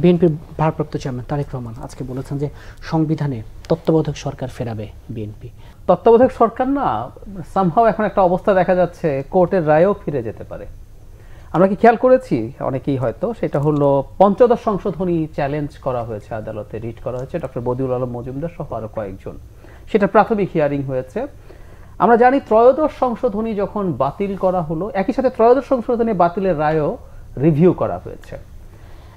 বিএনপির ভারপ্রাপ্ত চেয়ারম্যান তারেক রহমান আজকে বলেছেন যে সংবিধানে তত্ত্বাবধায়ক সরকার ফেরাবে বিএনপি। তত্ত্বাবধায়ক সরকার না, সামহাও এখন একটা অবস্থা দেখা যাচ্ছে কোর্টের রায়েও ফিরে যেতে পারে। আমরা কি খেয়াল করেছি অনেকেই হয়তো, সেটা হলো পঞ্চদশ সংশোধনী চ্যালেঞ্জ করা হয়েছে, আদালতে রিট করা হয়েছে ডক্টর বদিউল আলম মজুমদার সহ আরো কয়েকজন। সেটা প্রাথমিক হিয়ারিং হয়েছে। আমরা জানি ত্রয়োদশ সংশোধনী যখন বাতিল করা হলো, একই সাথে ত্রয়োদশ সংশোধনী বাতিলের রায়ও রিভিউ করা হয়েছে।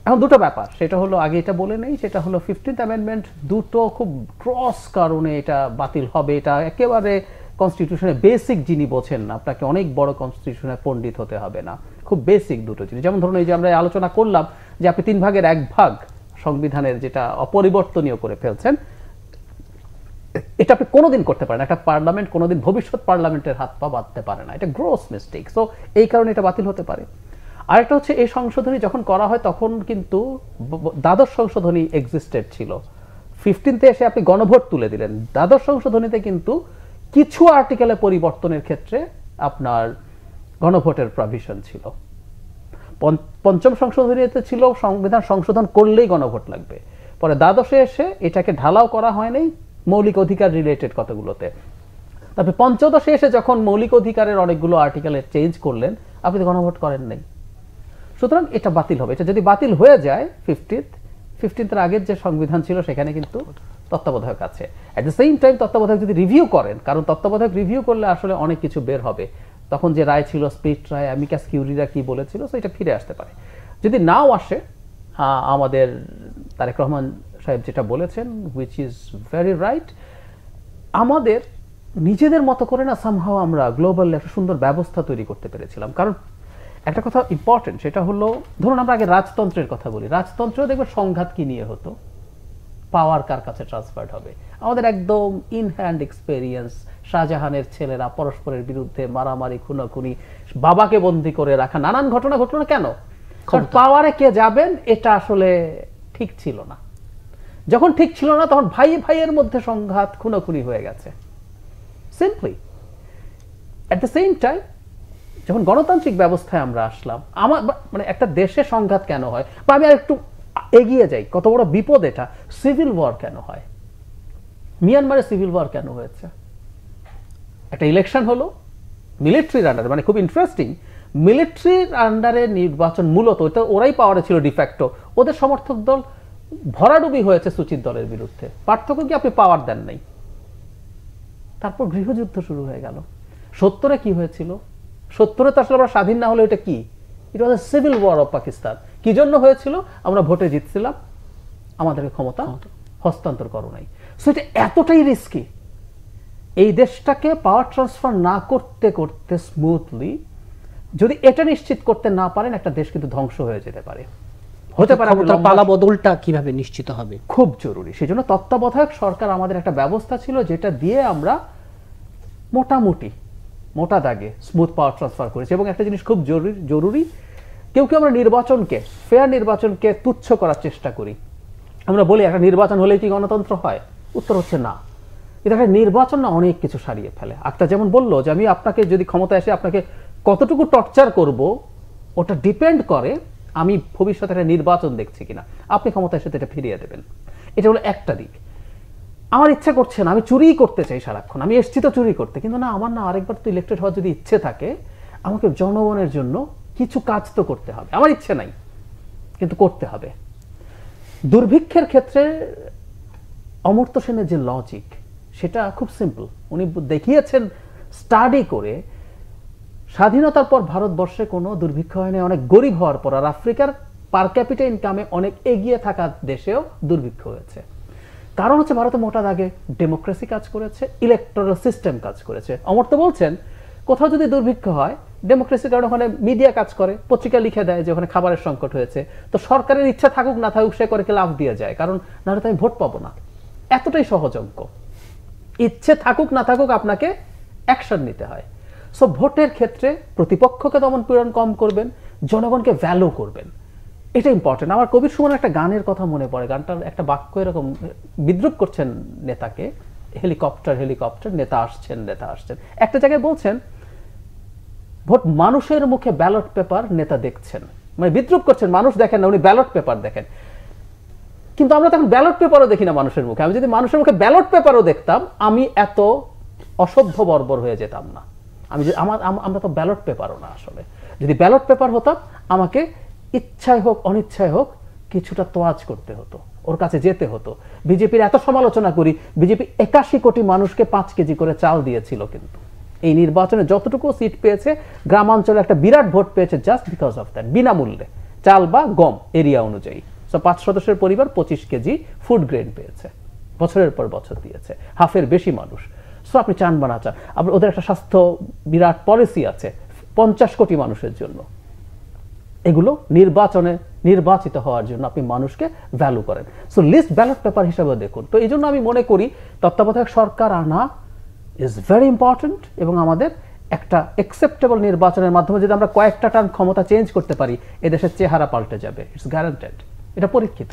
এখন দুটো ব্যাপার, সেটা হলো আগে এটা বলে নেই, সেটা হলো 15th অ্যামেন্ডমেন্ট দুটো খুব ক্রস কারণে এটা বাতিল হবে। এটা একেবারে কনস্টিটিউশনের বেসিক যিনি বোঝেন না, আপনাকে অনেক বড় কনস্টিটিউশনের পণ্ডিত হতে হবে না, খুব বেসিক দুটো জিনিস। যেমন ধরুন এই যে আমরা আলোচনা করলাম যে আপনি 3 ভাগের 1 ভাগ সংবিধানের যেটা অপরিবর্তনীয় করে ফেলছেন, এটা আপনি কোনোদিন করতে পারেন। একটা পার্লামেন্ট কোনোদিন ভবিষ্যৎ পার্লামেন্টের হাত পা বাঁধতে পারে না, এটা গ্রোস মিস্টেক। সো এই কারণে এটা বাতিল হতে পারে। আরেকটা হচ্ছে এই সংশোধনী যখন করা হয় তখন কিন্তু দ্বাদশ সংশোধনী এক্সিস্টেড ছিল। 15তে এসে আপনি গণভোট তুলে দিলেন। দ্বাদশ সংশোধনীতে কিন্তু কিছু আর্টিকেলে পরিবর্তনের ক্ষেত্রে আপনার গণভোটের প্রভিশন ছিল। পঞ্চম সংশোধনীতে ছিল সংবিধান সংশোধন করলেই গণভোট লাগবে। পরে দ্বাদশে এসে এটাকে ঢালাও করা হয় নাই মৌলিক অধিকার রিলেটেড কতগুলোতে। তারপরে পঞ্চদশে এসে যখন মৌলিক অধিকারের অনেকগুলো আর্টিকেলে চেঞ্জ করলেন, আপনি তো গণভোট করেন নাই। সুতরাং এটা বাতিল হবে। এটা যদি বাতিল হয়ে যায় 15th আগের যে সংবিধান ছিল সেখানে কিন্তু তত্ত্বাবধায়ক আছে। অ্যাট দ্য সেম টাইম তত্ত্বাবধায়ক যদি রিভিউ করেন, কারণ তত্ত্বাবধায়ক রিভিউ করলে আসলে অনেক কিছু বের হবে। তখন যে রায় ছিল স্প্লিট রায়, অ্যামিকাস কিউরিরা কি বলেছিল, সো এটা ফিরে আসতে পারে। যদি নাও আসে, আমাদের তারেক রহমান সাহেব যেটা বলেছেন, হুইচ ইজ ভেরি রাইট, আমাদের নিজেদের মতো করে না সামহাও আমরা গ্লোবাল একটা সুন্দর ব্যবস্থা তৈরি করতে পেরেছিলাম। কারণ একটা কথা ইম্পর্টেন্ট, সেটা হলো ধরুন আমরা আগে রাজতন্ত্রের কথা বলি। রাজতন্ত্র দেখবে সংঘাত কি নিয়ে হতো, পাওয়ার কার কাছে ট্রান্সফার্ড হবে। আমাদের একদম ইন হ্যান্ড এক্সপেরিয়েন্স, শাহজাহানের ছেলেরা পরস্পরের বিরুদ্ধে মারামারি, খুনাখুনি, বাবাকে বন্দি করে রাখা, নানান ঘটনা ঘটলো না কেন? কারণ পাওয়ারে কে যাবেন এটা আসলে ঠিক ছিল না। যখন ঠিক ছিল না তখন ভাই ভাইয়ের মধ্যে সংঘাত, খুনাখুনি হয়ে গেছে simply. At the same time যখন গণতান্ত্রিক ব্যবস্থায় আমরা আসলাম, আমার মানে একটা দেশে সংঘাত কেন হয়, বা আমি আর একটু এগিয়ে যাই, কত বড় বিপদ এটা, সিভিল ওয়ার কেন হয়? মিয়ানমারে সিভিল ওয়ার কেন হয়েছে? একটা ইলেকশন হলো মিলিটারির আন্ডারে, মানে খুব ইন্টারেস্টিং, মিলিটারির আন্ডারে নির্বাচন, মূলত এটা ওরাই পাওয়ারে ছিল ডিফ্যাক্টো, ওদের সমর্থক দল ভরাডুবি হয়েছে সুচিত দলের বিরুদ্ধে। পার্থক্য কি আপনি পাওয়ার দেন নাই। তারপর গৃহযুদ্ধ শুরু হয়ে গেল। 70-এ কি হয়েছিল? 70-এ তো আসলে আমরা স্বাধীন না হলে এটা কি, it was a civil war of Pakistan. কি জন্য হয়েছিল? আমরা ভোটে জিতছিলাম, আমাদেরকে ক্ষমতা হস্তান্তর করো নাই। সো এটা এতটাই রিস্কি। এই দেশটাকে পাওয়ার ট্রান্সফার না করতে করতে স্মুথলি যদি এটা নিশ্চিত করতে না পারেন, একটা দেশ কিন্তু ধ্বংস হয়ে যেতে পারে, হতে পারে। পালা বদলটা কিভাবে নিশ্চিত হবে খুব জরুরি। সেই জন্য তত্ত্বাবধায়ক সরকার আমাদের একটা ব্যবস্থা ছিল, যেটা দিয়ে আমরা মোটামুটি মোটা দাগে স্মুথ পাওয়ার ট্রান্সফার করেছে। এবং একটা জিনিস খুব জরুরি, কেউ কেউ আমরা নির্বাচনকে, ফেয়ার নির্বাচনকে তুচ্ছ করার চেষ্টা করি। আমরা বলি একটা নির্বাচন হলে কি গণতন্ত্র হয়? উত্তর হচ্ছে না। এটা একটা নির্বাচন না অনেক কিছু সারিয়ে ফেলে। আক্তার যেমন বললো যে আমি আপনাকে যদি ক্ষমতা এসে আপনাকে কতটুকু টর্চার করব, ওটা ডিপেন্ড করে আমি ভবিষ্যতে একটা নির্বাচন দেখছি কিনা। আপনি ক্ষমতা এসে এটা ফিরিয়ে দেবেন, এটা হলো একটা দিক। আমার ইচ্ছা করছে না, আমি চুরি করতে চাই সারাক্ষণ, আমি এসছি তো চুরি করতে, কিন্তু না, আমার না আরেকবার তো ইলেক্টেড হওয়ার যদি ইচ্ছে থাকে, আমাকে জনগণের জন্য কিছু কাজ তো করতে হবে। আমার ইচ্ছে নাই কিন্তু করতে হবে। দুর্ভিক্ষের ক্ষেত্রে অমর্ত্য সেনের যে লজিক, সেটা খুব সিম্পল। উনি দেখিয়েছেন স্টাডি করে, স্বাধীনতার পর ভারতবর্ষে কোনো দুর্ভিক্ষ হয়নি। অনেক গরিব হওয়ার পর, আর আফ্রিকার পার ক্যাপিটা ইনকামে অনেক এগিয়ে থাকা দেশেও দুর্ভিক্ষ হয়েছে। কারণ হচ্ছে ভারতে মোটা দাগে ডেমোক্রেসি কাজ করেছে, ইলেকটোরাল সিস্টেম কাজ করেছে। অমর্ত্য বলছেন কোথাও যদি দুর্ভিক্ষ হয়, ডেমোক্রেসির কারণে ওখানে মিডিয়া কাজ করে, পত্রিকা লিখে দেয় যে ওখানে খাবারের সংকট হয়েছে, তো সরকারের ইচ্ছা থাকুক না থাকুক সে করে কি লাভ দিয়ে যায়, কারণ নাহলে তো আমি ভোট পাবো না। এতটাই সহজ অঙ্ক। ইচ্ছে থাকুক না থাকুক আপনাকে অ্যাকশন নিতে হয়। সো ভোটের ক্ষেত্রে প্রতিপক্ষকে দমন পীড়ন কম করবেন, জনগণকে ভ্যালু করবেন, এটা ইম্পর্টেন্ট। আমার কবির সুমনের একটা গানের কথা মনে পড়ে। গানটার একটা বাক্য এরকম, বিদ্রুপ করছেন নেতাকে, হেলিকপ্টার হেলিকপ্টার, নেতা আসছেন নেতা আসছেন। একটা জায়গায় বলছেন ভোট মানুষের মুখে ব্যালট পেপার, নেতা দেখছেন, মানে বিদ্রুপ করছেন, মানুষ দেখেন না, উনি ব্যালট পেপার দেখেন। কিন্তু আমরা তখন ব্যালট পেপারও দেখি না মানুষের মুখে। আমি যদি মানুষের মুখে ব্যালট পেপারও দেখতাম, আমি এত অসভ্য বর্বর হয়ে যেতাম না। আমরা তো ব্যালট পেপারও না আসলে। যদি ব্যালট পেপার হতাম, আমাকে ইচ্ছায় হোক অনিচ্ছায় হোক কিছুটা তোয়াজ করতে হতো, ওর কাছে যেতে হতো। বিজেপির এত সমালোচনা করি, বিজেপি 81 কোটি মানুষকে 5 কেজি করে চাল দিয়েছিল, কিন্তু এই নির্বাচনে যতটুকু সিট পেয়েছে, গ্রামাঞ্চলে একটা বিরাট ভোট পেয়েছে জাস্ট বিকজ অফ দ্যাট, বিনামূল্যে চাল বা গম এরিয়া অনুযায়ী। 5 সদস্যের পরিবার 25 কেজি ফুড গ্রেন পেয়েছে, বছরের পর বছর দিয়েছে, হাফের বেশি মানুষ। সো আপনি চান বা না চান, ওদের একটা স্বাস্থ্য বিরাট পলিসি আছে 50 কোটি মানুষের জন্য। এগুলো নির্বাচনে নির্বাচিত হওয়ার জন্য আপনি মানুষকে ভ্যালু করেন। সো লিস্ট ব্যালট পেপার হিসাবে দেখুন। তো এই জন্য আমি মনে করি তত্ত্বাবধায়ক সরকার আনা ইজ ভেরি ইম্পর্টেন্ট, এবং আমাদের একটা অ্যাকসেপ্টেবল নির্বাচনের মাধ্যমে যদি আমরা কয়েকটা টার্ম ক্ষমতা চেঞ্জ করতে পারি, এদেশের চেহারা পাল্টে যাবে। ইটস গ্যারান্টেড, এটা পরীক্ষিত।